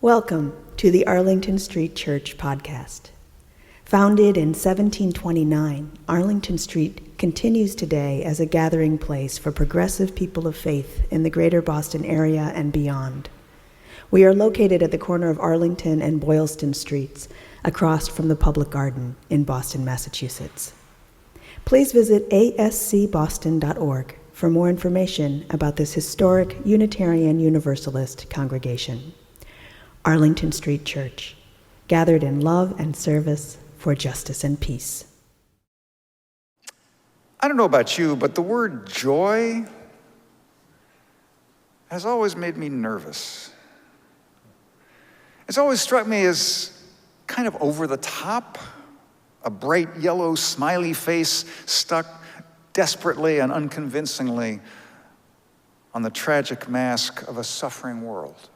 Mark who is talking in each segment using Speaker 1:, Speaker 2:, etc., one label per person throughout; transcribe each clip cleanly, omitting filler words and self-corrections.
Speaker 1: Welcome to the Arlington Street Church podcast. Founded in 1729, Arlington Street continues today as a gathering place for progressive people of faith in the greater Boston area and beyond. We are located at the corner of Arlington and Boylston Streets, across from the Public Garden in Boston, Massachusetts. Please visit ascboston.org for more information about this historic Unitarian Universalist congregation. Arlington Street Church, gathered in love and service for justice and peace.
Speaker 2: I don't know about you, but the word joy has always made me nervous. It's always struck me as kind of over the top, a bright yellow smiley face stuck desperately and unconvincingly on the tragic mask of a suffering world.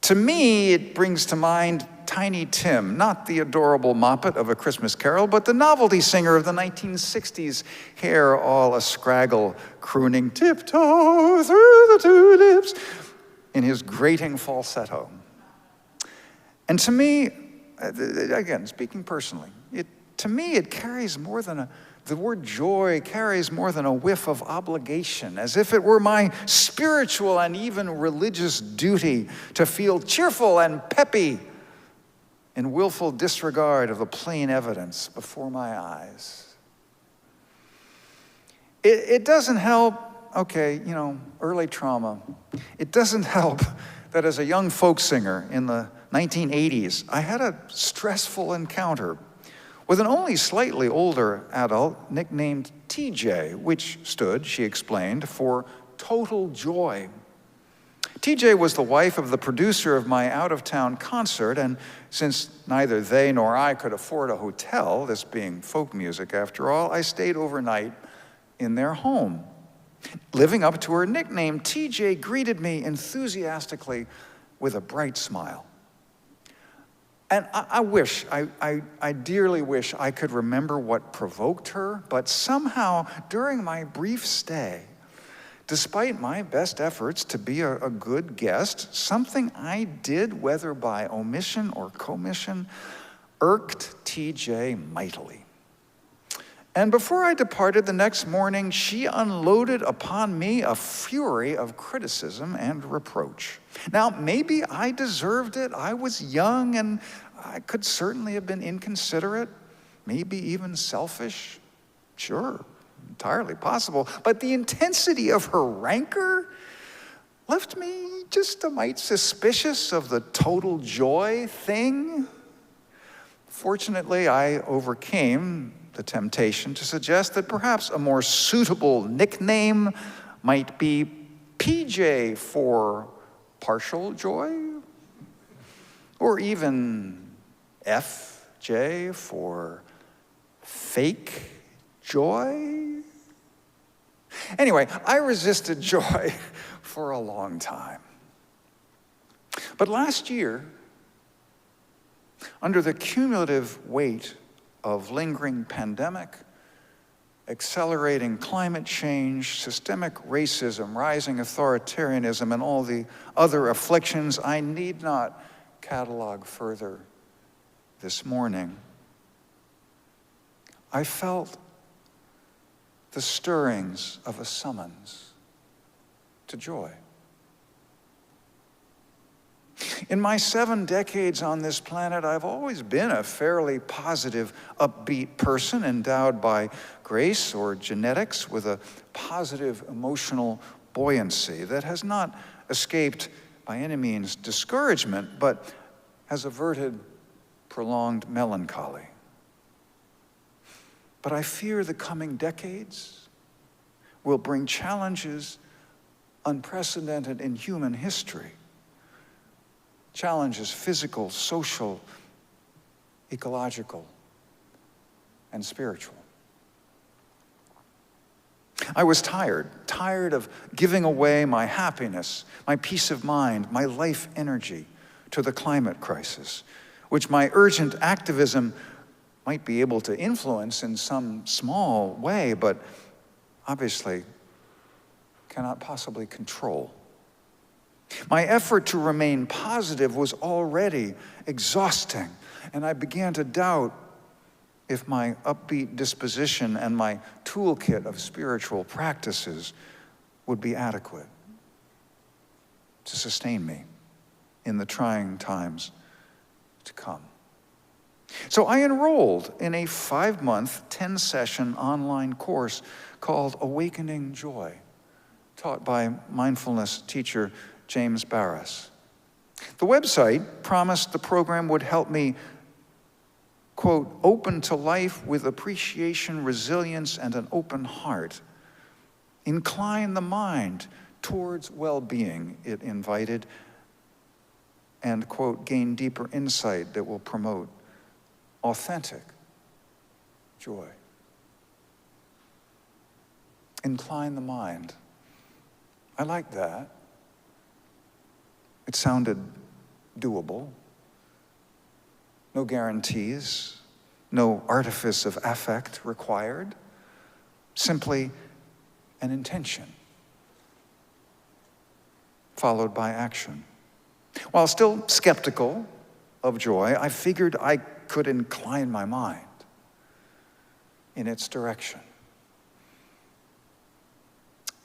Speaker 2: To me, it brings to mind Tiny Tim, not the adorable moppet of A Christmas Carol, but the novelty singer of the 1960s, hair all a-scraggle, crooning "Tiptoe through the tulips" in his grating falsetto. And to me, again, speaking personally, it carries more than the word joy carries more than a whiff of obligation, as if it were my spiritual and even religious duty to feel cheerful and peppy in willful disregard of the plain evidence before my eyes. It doesn't help, early trauma. It doesn't help that as a young folk singer in the 1980s, I had a stressful encounter with an only slightly older adult nicknamed TJ, which stood, she explained, for total joy. TJ was the wife of the producer of my out-of-town concert, and since neither they nor I could afford a hotel, this being folk music after all, I stayed overnight in their home. Living up to her nickname, TJ greeted me enthusiastically with a bright smile. And I dearly wish I could remember what provoked her, but somehow during my brief stay, despite my best efforts to be a good guest, something I did, whether by omission or commission, irked TJ mightily. And before I departed the next morning, she unloaded upon me a fury of criticism and reproach. Now, maybe I deserved it. I was young and I could certainly have been inconsiderate, maybe even selfish. Sure, entirely possible. But the intensity of her rancor left me just a mite suspicious of the total joy thing. Fortunately, I overcame the temptation to suggest that perhaps a more suitable nickname might be PJ for partial joy, or even FJ for fake joy. Anyway, I resisted joy for a long time. But last year, under the cumulative weight of lingering pandemic, accelerating climate change, systemic racism, rising authoritarianism, and all the other afflictions I need not catalog further this morning, I felt the stirrings of a summons to joy. In my 7 decades on this planet, I've always been a fairly positive, upbeat person endowed by grace or genetics with a positive emotional buoyancy that has not escaped by any means discouragement, but has averted prolonged melancholy. But I fear the coming decades will bring challenges unprecedented in human history. Challenges physical, social, ecological, and spiritual. I was tired of giving away my happiness, my peace of mind, my life energy to the climate crisis, which my urgent activism might be able to influence in some small way, but obviously cannot possibly control. My effort to remain positive was already exhausting, and I began to doubt if my upbeat disposition and my toolkit of spiritual practices would be adequate to sustain me in the trying times to come. So I enrolled in a 5-month, 10-session online course called Awakening Joy, taught by mindfulness teacher James Barris. The website promised the program would help me, quote, open to life with appreciation, resilience, and an open heart. Incline the mind towards well-being, it invited, and, quote, gain deeper insight that will promote authentic joy. Incline the mind. I like that. It sounded doable. No guarantees, no artifice of affect required, simply an intention, followed by action. While still skeptical of joy, I figured I could incline my mind in its direction.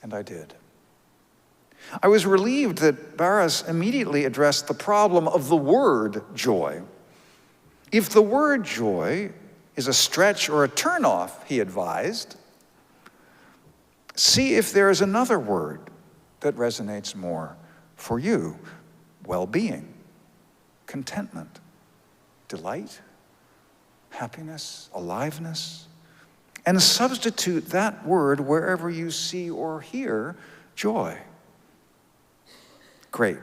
Speaker 2: And I did. I was relieved that Barris immediately addressed the problem of the word joy. If the word joy is a stretch or a turnoff, he advised, see if there is another word that resonates more for you. Well-being, contentment, delight, happiness, aliveness, and substitute that word wherever you see or hear joy. Great,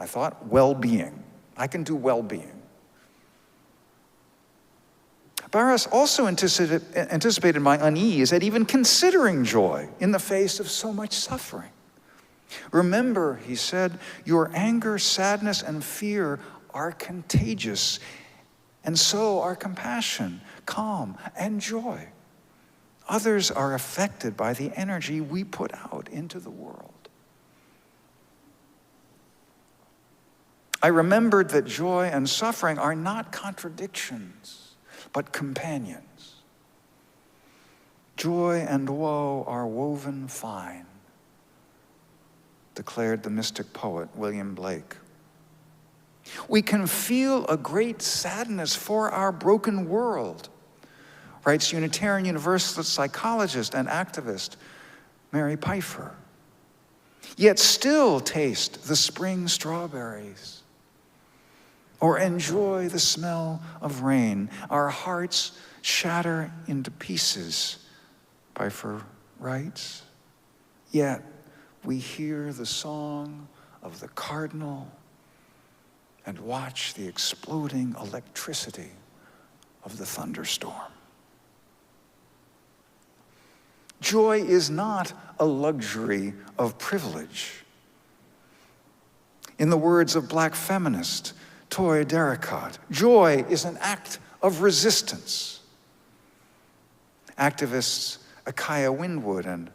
Speaker 2: I thought, well-being. I can do well-being. Barris also anticipated my unease at even considering joy in the face of so much suffering. Remember, he said, your anger, sadness, and fear are contagious, and so are compassion, calm, and joy. Others are affected by the energy we put out into the world. I remembered that joy and suffering are not contradictions, but companions. Joy and woe are woven fine, declared the mystic poet William Blake. We can feel a great sadness for our broken world, writes Unitarian Universalist psychologist and activist Mary Pfeiffer, yet still taste the spring strawberries or enjoy the smell of rain. Our hearts shatter into pieces, Pfeiffer writes, yet we hear the song of the cardinal and watch the exploding electricity of the thunderstorm. Joy is not a luxury of privilege. In the words of Black feminist Toy Derricott, joy is an act of resistance. Activists Akaya Winwood and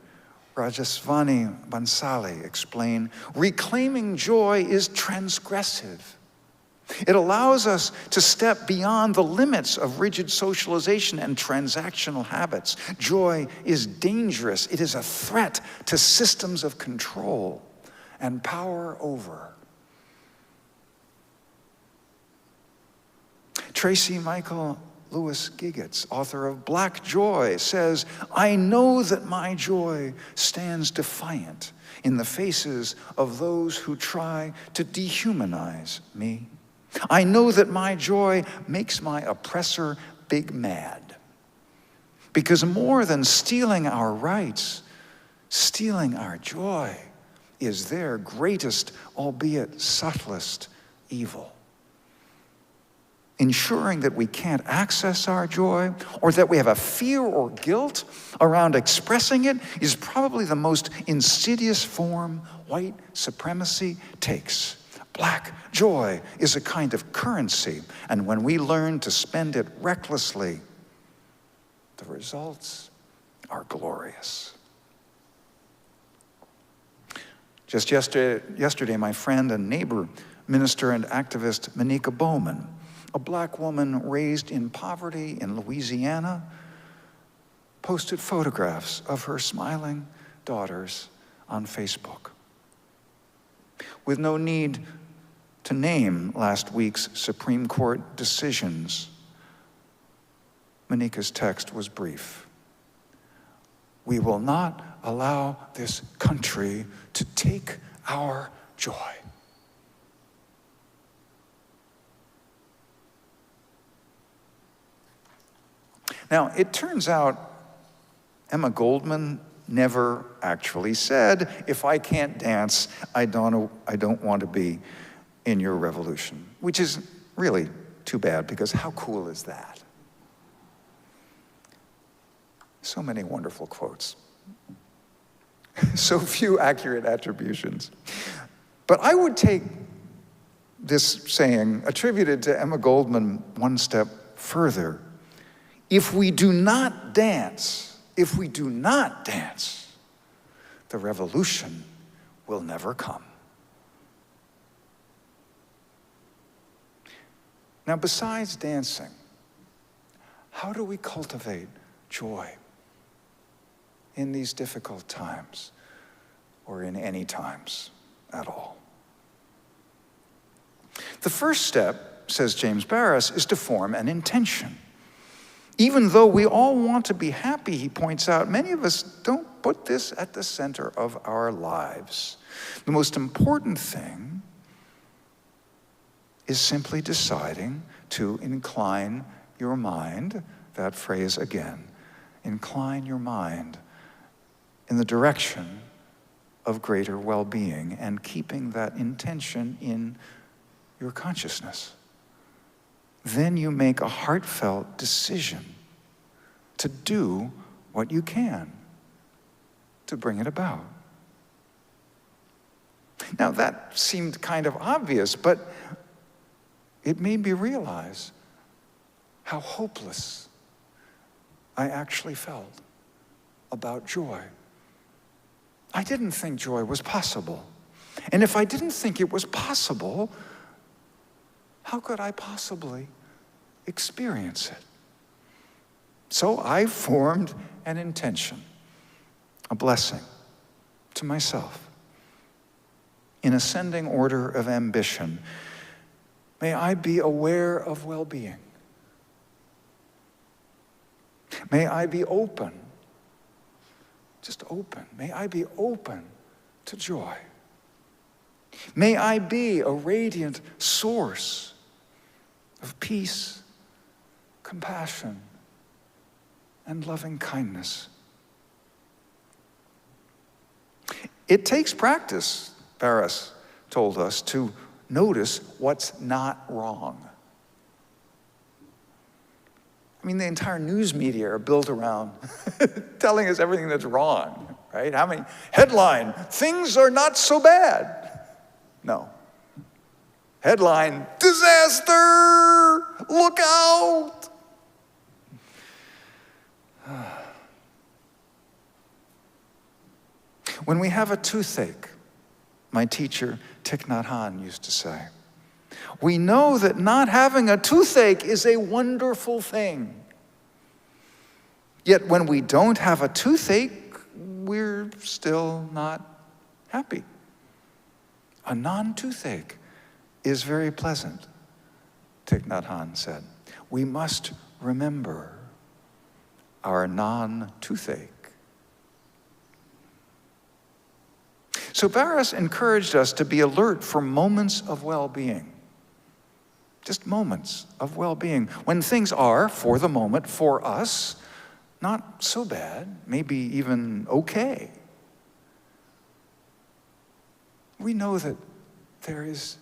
Speaker 2: Rajasvani Bansali explain, reclaiming joy is transgressive. It allows us to step beyond the limits of rigid socialization and transactional habits. Joy is dangerous. It is a threat to systems of control and power over. Tracy Michael Lewis Giggets, author of Black Joy, says, I know that my joy stands defiant in the faces of those who try to dehumanize me. I know that my joy makes my oppressor big mad. Because more than stealing our rights, stealing our joy is their greatest, albeit subtlest, evil. Ensuring that we can't access our joy or that we have a fear or guilt around expressing it is probably the most insidious form white supremacy takes. Black joy is a kind of currency, and when we learn to spend it recklessly, the results are glorious. Just yesterday, my friend and neighbor, minister and activist Monica Bowman, a black woman raised in poverty in Louisiana, posted photographs of her smiling daughters on Facebook. With no need to name last week's Supreme Court decisions, Monica's text was brief. We will not allow this country to take our joy. Now, it turns out Emma Goldman never actually said, if I can't dance, I don't want to be in your revolution, which is really too bad, because how cool is that? So many wonderful quotes. So few accurate attributions. But I would take this saying, attributed to Emma Goldman, one step further. If we do not dance, the revolution will never come. Now, besides dancing, how do we cultivate joy in these difficult times, or in any times at all? The first step, says James Barris, is to form an intention. Even though we all want to be happy, he points out, many of us don't put this at the center of our lives. The most important thing is simply deciding to incline your mind, that phrase again, incline your mind in the direction of greater well-being, and keeping that intention in your consciousness. Then you make a heartfelt decision to do what you can to bring it about. Now, that seemed kind of obvious, but it made me realize how hopeless I actually felt about joy. I didn't think joy was possible. And if I didn't think it was possible, how could I possibly experience it? So I formed an intention, a blessing to myself. In ascending order of ambition, may I be aware of well-being. May I be open, just open. May I be open to joy. May I be a radiant source of peace, compassion, and loving kindness. It takes practice, Barris told us, to notice what's not wrong. I mean, the entire news media are built around telling us everything that's wrong, right? How many headline, things are not so bad. No. Headline, disaster, look out. When we have a toothache, my teacher Thich Nhat Hanh used to say, we know that not having a toothache is a wonderful thing. Yet when we don't have a toothache, we're still not happy. A non-toothache is very pleasant, Thich Nhat Hanh said. We must remember our non-toothache. So Barris encouraged us to be alert for moments of well-being. Just moments of well-being, when things are, for the moment, for us, not so bad, maybe even okay. We know that there is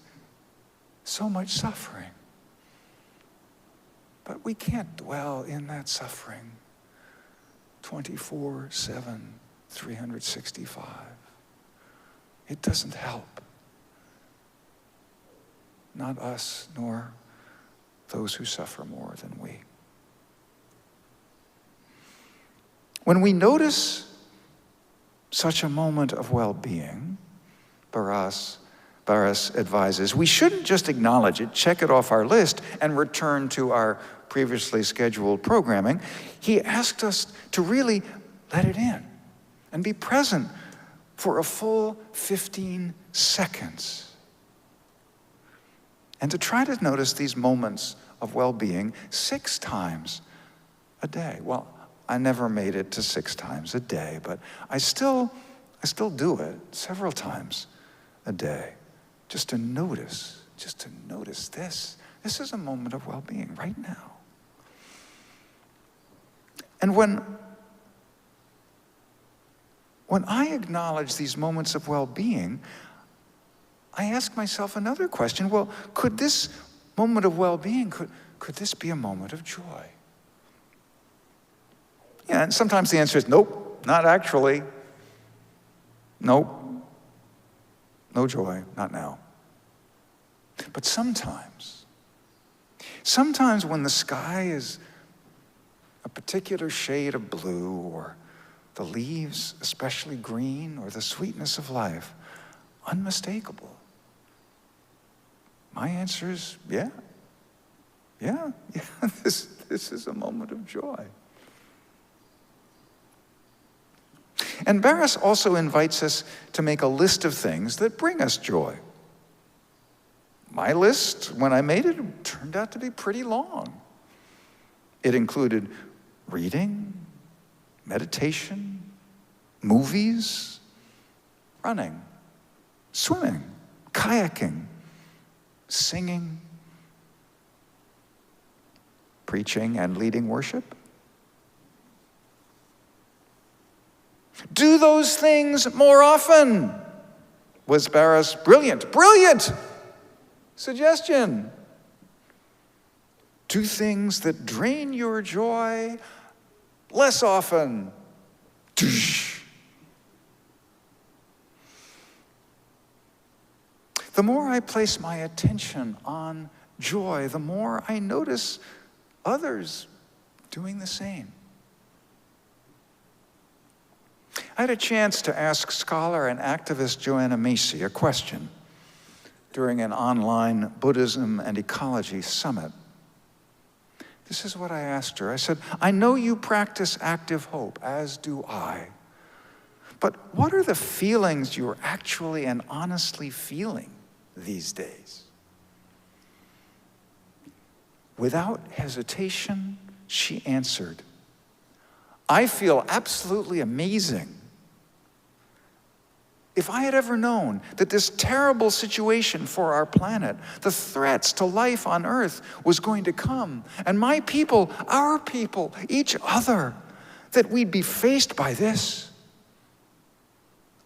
Speaker 2: so much suffering, but we can't dwell in that suffering 24/7, 365. It doesn't help. Not us, nor those who suffer more than we. When we notice such a moment of well-being, Barras advises, we shouldn't just acknowledge it, check it off our list, and return to our previously scheduled programming. He asked us to really let it in and be present for a full 15 seconds. And to try to notice these moments of well-being 6 times a day. Well, I never made it to 6 times a day, but I still do it several times a day. Just to notice this. This is a moment of well-being right now. And when I acknowledge these moments of well-being, I ask myself another question. Well, could this moment of well-being, could this be a moment of joy? Yeah, and sometimes the answer is nope, not actually. Nope. No joy, not now. But sometimes when the sky is a particular shade of blue, or the leaves especially green, or the sweetness of life unmistakable, my answer is yeah, this is a moment of joy. And Barras also invites us to make a list of things that bring us joy. My list, when I made it, turned out to be pretty long. It included reading, meditation, movies, running, swimming, kayaking, singing, preaching and leading worship. Do those things more often, was Barras' brilliant suggestion. Do things that drain your joy less often. The more I place my attention on joy, the more I notice others doing the same. I had a chance to ask scholar and activist Joanna Macy a question during an online Buddhism and Ecology summit. This is what I asked her. I said, I know you practice active hope, as do I. But what are the feelings you're actually and honestly feeling these days? Without hesitation, she answered, I feel absolutely amazing. If I had ever known that this terrible situation for our planet, the threats to life on Earth, was going to come, and my people, our people, each other, that we'd be faced by this,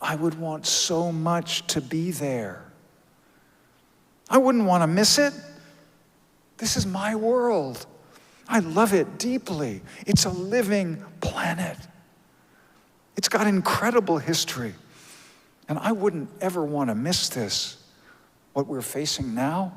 Speaker 2: I would want so much to be there. I wouldn't want to miss it. This is my world. I love it deeply. It's a living planet. It's got incredible history. And I wouldn't ever want to miss this, what we're facing now.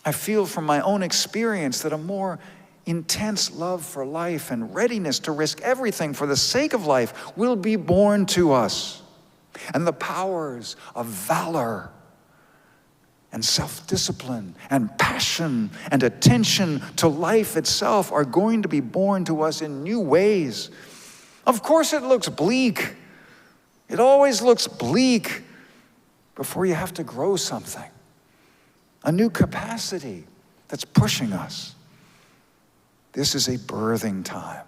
Speaker 2: I feel from my own experience that a more intense love for life and readiness to risk everything for the sake of life will be born to us. And the powers of valor and self-discipline and passion and attention to life itself are going to be born to us in new ways. Of course it looks bleak. It always looks bleak before you have to grow something. A new capacity that's pushing us. This is a birthing time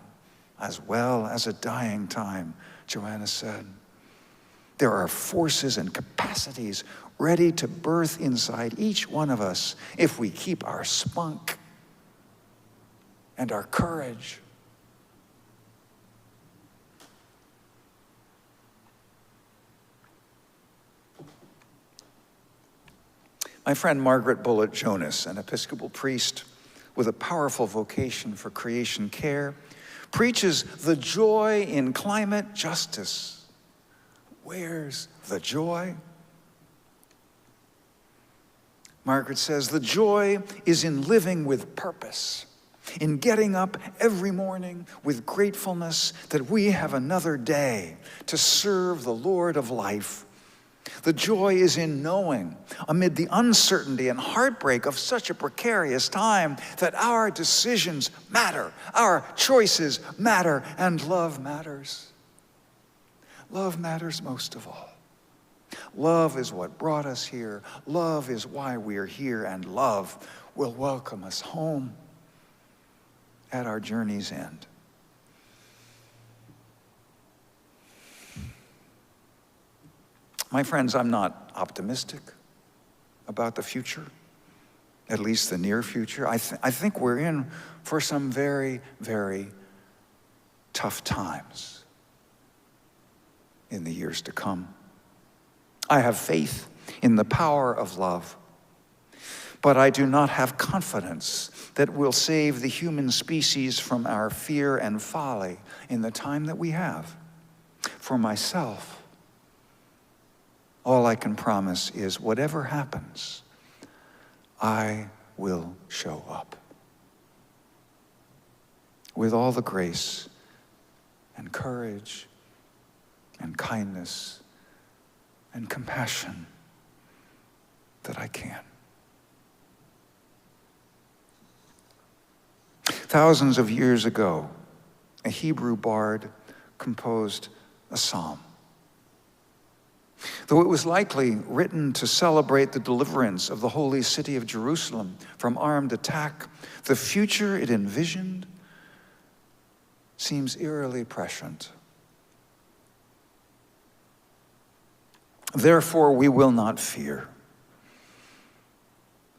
Speaker 2: as well as a dying time, Joanna said. There are forces and capacities ready to birth inside each one of us if we keep our spunk and our courage. My friend Margaret Bullitt Jonas, an Episcopal priest with a powerful vocation for creation care, preaches the joy in climate justice. Where's the joy? Margaret says, the joy is in living with purpose, in getting up every morning with gratefulness that we have another day to serve the Lord of life, The joy is in knowing, amid the uncertainty and heartbreak of such a precarious time, that our decisions matter, our choices matter, and love matters. Love matters most of all. Love is what brought us here. Love is why we're here, and love will welcome us home at our journey's end. My friends, I'm not optimistic about the future, at least the near future. I think we're in for some very, very tough times in the years to come. I have faith in the power of love, but I do not have confidence that we'll save the human species from our fear and folly in the time that we have. For myself, all I can promise is whatever happens, I will show up with all the grace and courage and kindness and compassion that I can. Thousands of years ago, a Hebrew bard composed a psalm. Though it was likely written to celebrate the deliverance of the holy city of Jerusalem from armed attack, the future it envisioned seems eerily prescient. Therefore we will not fear,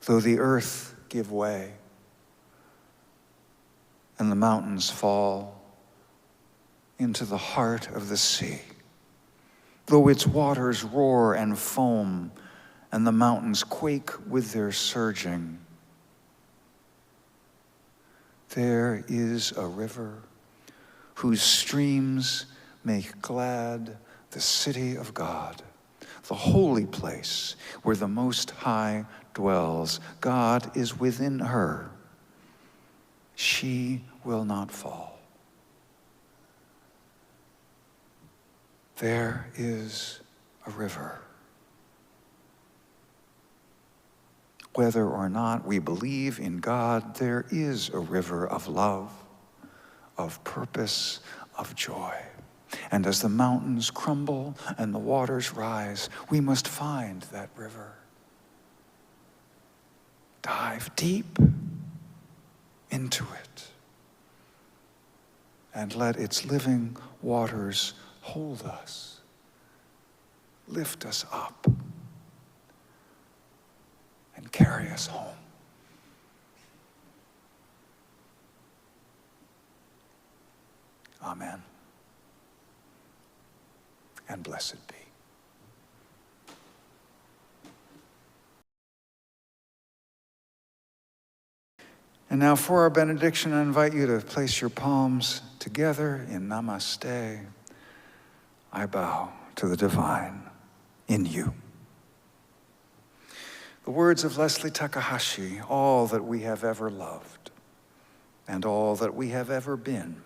Speaker 2: though the earth give way and the mountains fall into the heart of the sea. Though its waters roar and foam, and the mountains quake with their surging, there is a river whose streams make glad the city of God, the holy place where the Most High dwells. God is within her. She will not fall. There is a river. Whether or not we believe in God, there is a river of love, of purpose, of joy. And as the mountains crumble and the waters rise, we must find that river. Dive deep into it and let its living waters hold us, lift us up, and carry us home. Amen. And blessed be. And now for our benediction, I invite you to place your palms together in Namaste. I bow to the divine in you. The words of Leslie Takahashi, all that we have ever loved and all that we have ever been,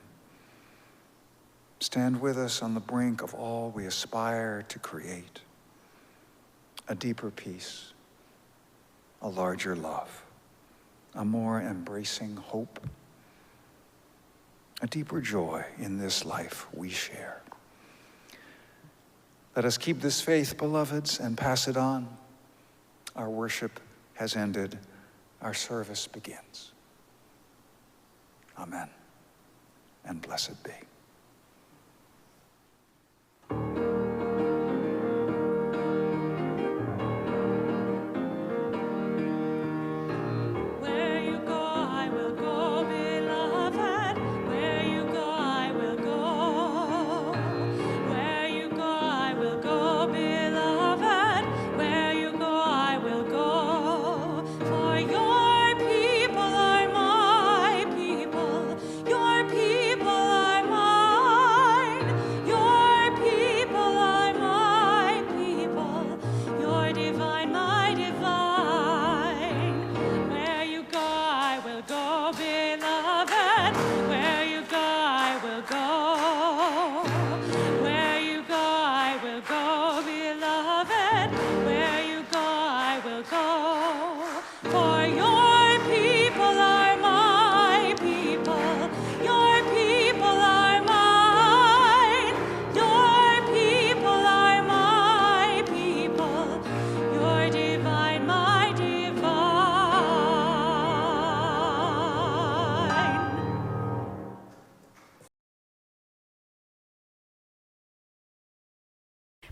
Speaker 2: stand with us on the brink of all we aspire to create: a deeper peace, a larger love, a more embracing hope, a deeper joy in this life we share. Let us keep this faith, beloveds, and pass it on. Our worship has ended. Our service begins. Amen. And blessed be.
Speaker 3: Your people are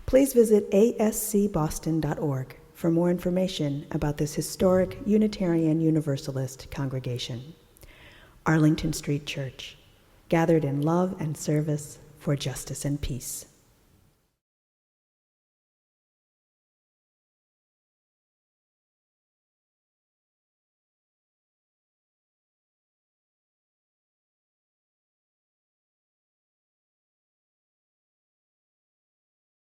Speaker 1: Please visit ascboston.org for more information about this historic Unitarian Universalist congregation. Arlington Street Church, gathered in love and service for justice and peace.